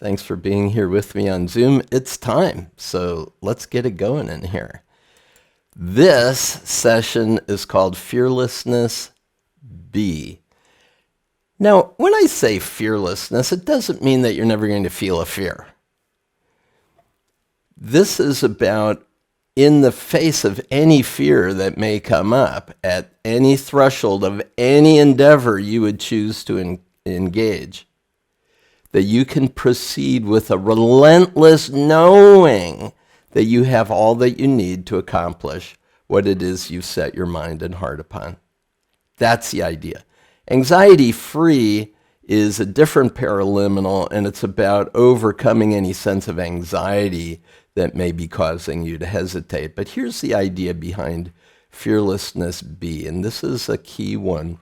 Thanks for being here with me on Zoom. It's time, so let's get it going in here. This session is called Fearlessness B. Now, when I say fearlessness, it doesn't mean that you're never going to feel a fear. This is about, in the face of any fear that may come up, at any threshold of any endeavor you would choose to engage, that you can proceed with a relentless knowing that you have all that you need to accomplish what it is you set your mind and heart upon. That's the idea. Anxiety-free is a different paraliminal, and it's about overcoming any sense of anxiety that may be causing you to hesitate. But here's the idea behind Fearlessness B, and this is a key one.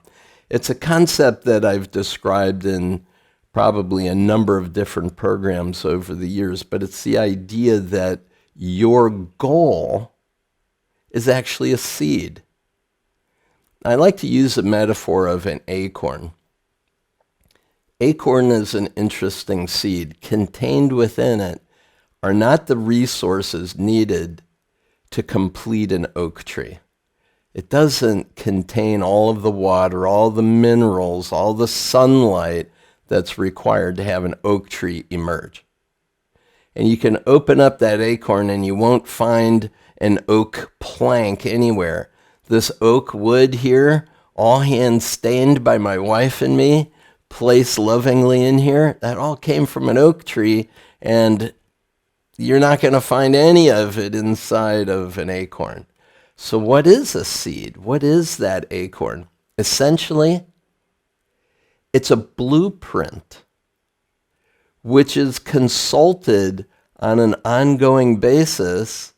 It's a concept that I've described in probably a number of different programs over the years, but it's the idea that your goal is actually a seed. I like to use the metaphor of an acorn. Acorn is an interesting seed. Contained within it are not the resources needed to complete an oak tree. It doesn't contain all of the water, all the minerals, all the sunlight that's required to have an oak tree emerge. And you can open up that acorn and you won't find an oak plank anywhere. This oak wood here, all hand stained by my wife and me, placed lovingly in here, that all came from an oak tree, and you're not going to find any of it inside of an acorn. So what is a seed? What is that acorn? Essentially, it's a blueprint which is consulted on an ongoing basis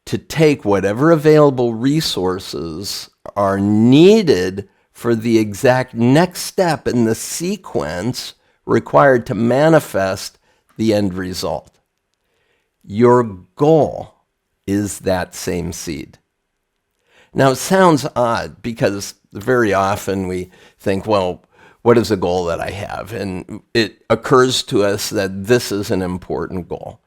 to take whatever available resources are needed for the exact next step in the sequence required to manifest the end result. Your goal is that same seed. Now, it sounds odd because very often we think, well, what is the goal that I have? And it occurs to us that this is an important goal.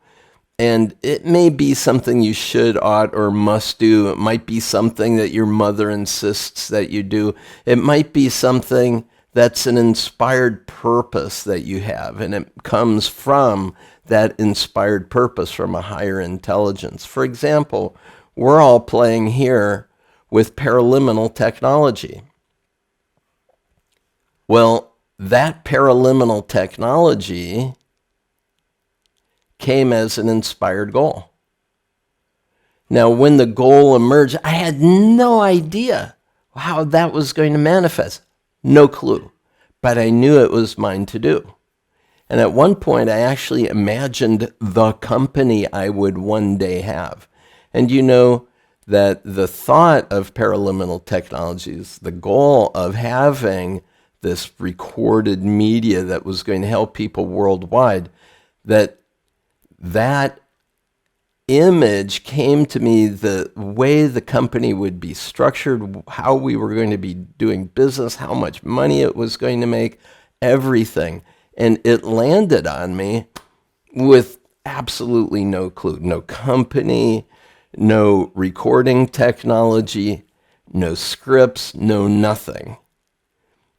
And it may be something you should, ought, or must do. It might be something that your mother insists that you do. It might be something that's an inspired purpose that you have, and it comes from that inspired purpose from a higher intelligence. For example, we're all playing here with paraliminal technology. Well, that paraliminal technology came as an inspired goal. Now, when the goal emerged, I had no idea how that was going to manifest. No clue. But I knew it was mine to do. And at one point, I actually imagined the company I would one day have. And you know that the thought of paraliminal technologies, the goal of having this recorded media that was going to help people worldwide, that image came to me, the way the company would be structured, how we were going to be doing business, how much money it was going to make, everything. And it landed on me with absolutely no clue. No company, no recording technology, no scripts, no nothing.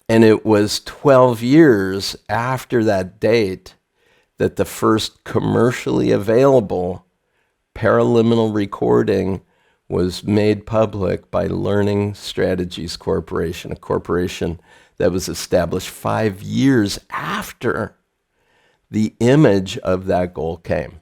And it was 12 years after that date that the first commercially available paraliminal recording was made public by Learning Strategies Corporation, a corporation that was established 5 years after the image of that goal came.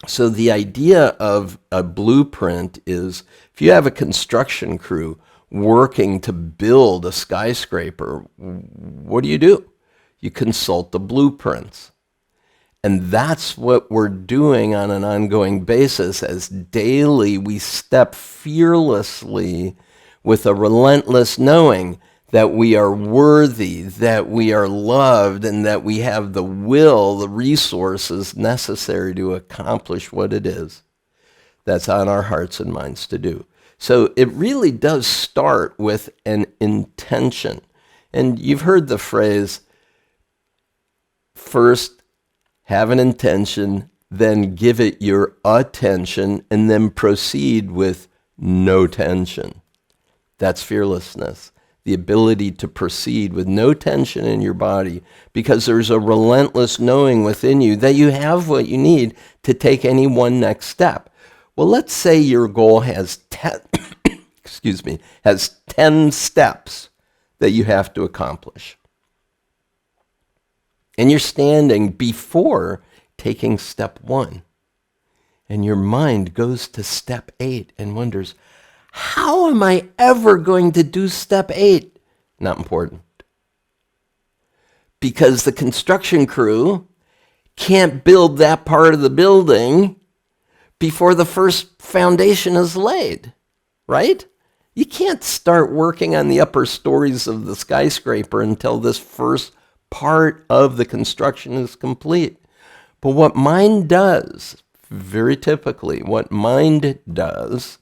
So the idea of a blueprint is, if you have a construction crew working to build a skyscraper, what do? You consult the blueprints. And that's what we're doing on an ongoing basis, as daily we step fearlessly with a relentless knowing that we are worthy, that we are loved, and that we have the will, the resources necessary to accomplish what it is that's on our hearts and minds to do. So it really does start with an intention. And you've heard the phrase, First, have an intention, then give it your attention, and then proceed with no tension. That's fearlessness. The ability to proceed with no tension in your body because there's a relentless knowing within you that you have what you need to take any one next step. Well, let's say your goal has 10, has 10 steps that you have to accomplish. And you're standing before taking step 1. And your mind goes to step 8 and wonders, how am I ever going to do step 8? Not important. Because the construction crew can't build that part of the building before the first foundation is laid, right? You can't start working on the upper stories of the skyscraper until this first part of the construction is complete. But what mind does, very typically, what mind does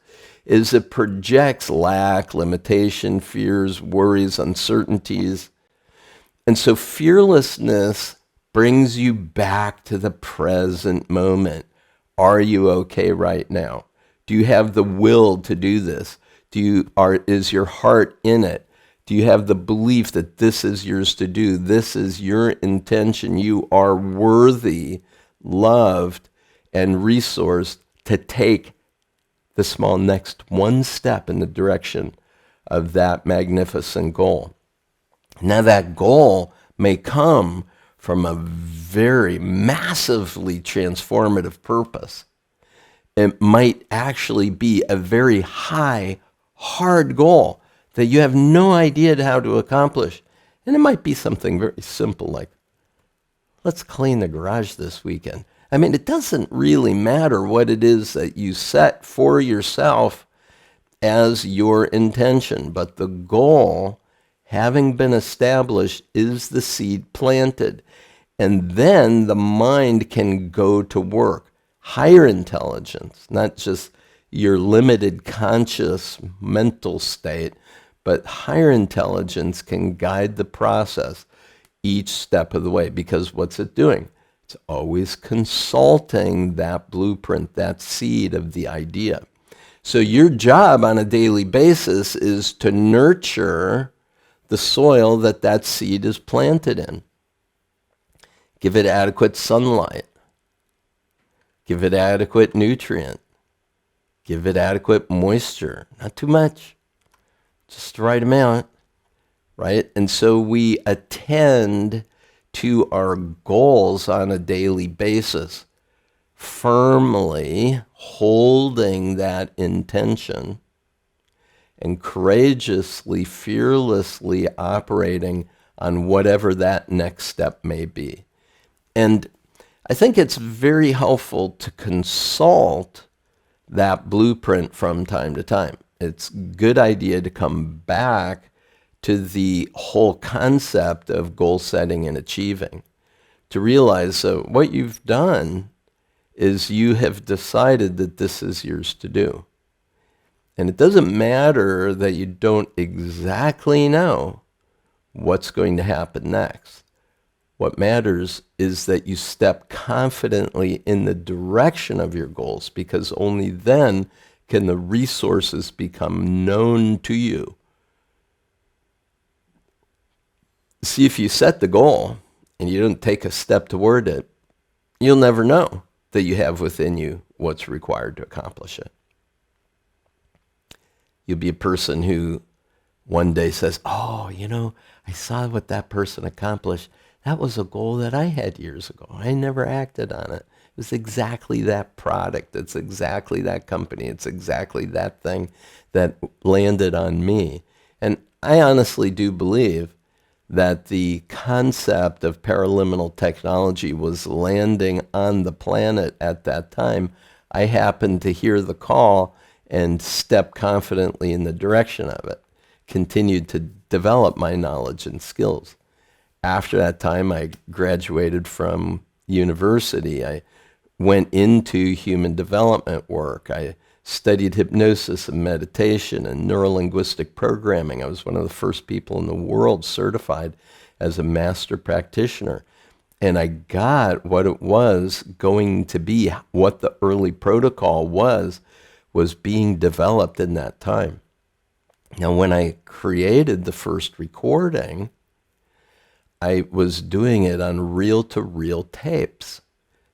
is it projects lack, limitation, fears, worries, uncertainties. And so fearlessness brings you back to the present moment. Are you okay right now? Do you have the will to do this? Is your heart in it? Do you have the belief that this is yours to do? This is your intention. You are worthy, loved, and resourced to take the small next one step in the direction of that magnificent goal. Now that goal may come from a very massively transformative purpose. It might actually be a very high, hard goal that you have no idea how to accomplish. And it might be something very simple like, let's clean the garage this weekend. I mean, it doesn't really matter what it is that you set for yourself as your intention, but the goal, having been established, is the seed planted. And then the mind can go to work. Higher intelligence, not just your limited conscious mental state, but higher intelligence can guide the process each step of the way. Because what's it doing? It's always consulting that blueprint, that seed of the idea. So your job on a daily basis is to nurture the soil that seed is planted in. Give it adequate sunlight. Give it adequate nutrient. Give it adequate moisture. Not too much, just the right amount, right? And so we attend to our goals on a daily basis, firmly holding that intention and courageously, fearlessly operating on whatever that next step may be. And I think it's very helpful to consult that blueprint from time to time. It's a good idea to come back to the whole concept of goal setting and achieving, to realize what you've done is you have decided that this is yours to do. And it doesn't matter that you don't exactly know what's going to happen next. What matters is that you step confidently in the direction of your goals, because only then can the resources become known to you. See, if you set the goal and you don't take a step toward it, you'll never know that you have within you what's required to accomplish it. You'll be a person who one day says, oh, I saw what that person accomplished. That was a goal that I had years ago. I never acted on it. It was exactly that product. It's exactly that company. It's exactly that thing that landed on me. And I honestly do believe that the concept of paraliminal technology was landing on the planet at that time. I happened to hear the call and step confidently in the direction of it, continued to develop my knowledge and skills. After that time, I graduated from university. I went into human development work. I studied hypnosis and meditation and neurolinguistic programming. I was one of the first people in the world certified as a master practitioner. And I got what it was going to be, what the early protocol was being developed in that time. Now, when I created the first recording, I was doing it on reel-to-reel tapes.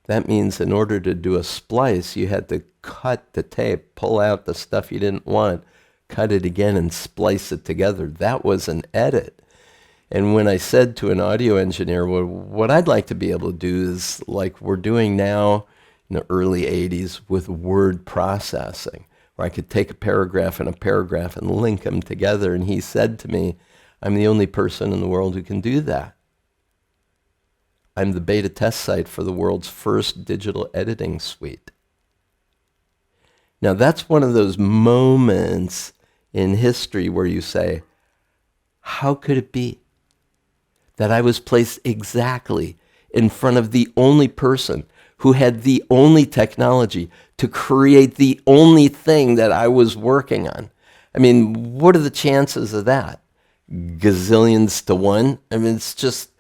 That means in order to do a splice, you had to cut the tape, pull out the stuff you didn't want, cut it again, and splice it together. That was an edit. And when I said to an audio engineer, well, what I'd like to be able to do is like we're doing now in the early 80s with word processing, where I could take a paragraph and link them together. And he said to me, I'm the only person in the world who can do that. I'm the beta test site for the world's first digital editing suite. Now that's one of those moments in history where you say, how could it be that I was placed exactly in front of the only person who had the only technology to create the only thing that I was working on? I mean, what are the chances of that? Gazillions to one? I mean, it's just,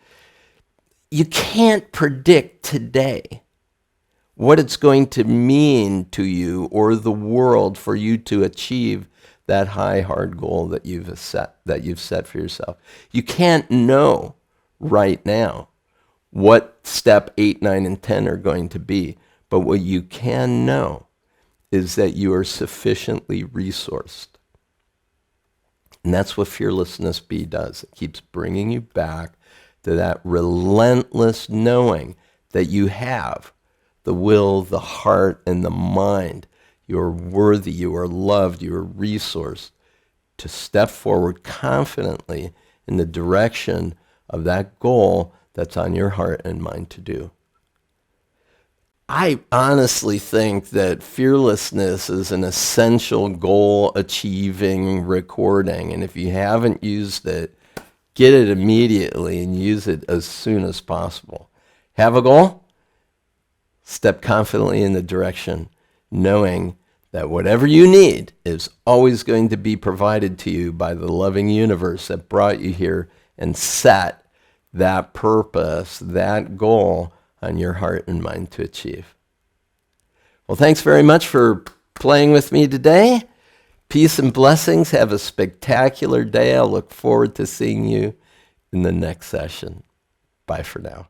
you can't predict today what it's going to mean to you or the world for you to achieve that high, hard goal that you've set for yourself. You can't know right now what step 8, 9, and 10 are going to be. But what you can know is that you are sufficiently resourced. And that's what Fearlessness B does. It keeps bringing you back to that relentless knowing that you have the will, the heart, and the mind. You are worthy, you are loved, you are resourced to step forward confidently in the direction of that goal that's on your heart and mind to do. I honestly think that fearlessness is an essential goal-achieving recording, and if you haven't used it, get it immediately and use it as soon as possible. Have a goal? Step confidently in the direction, knowing that whatever you need is always going to be provided to you by the loving universe that brought you here and set that purpose, that goal on your heart and mind to achieve. Well, thanks very much for playing with me today. Peace and blessings. Have a spectacular day. I look forward to seeing you in the next session. Bye for now.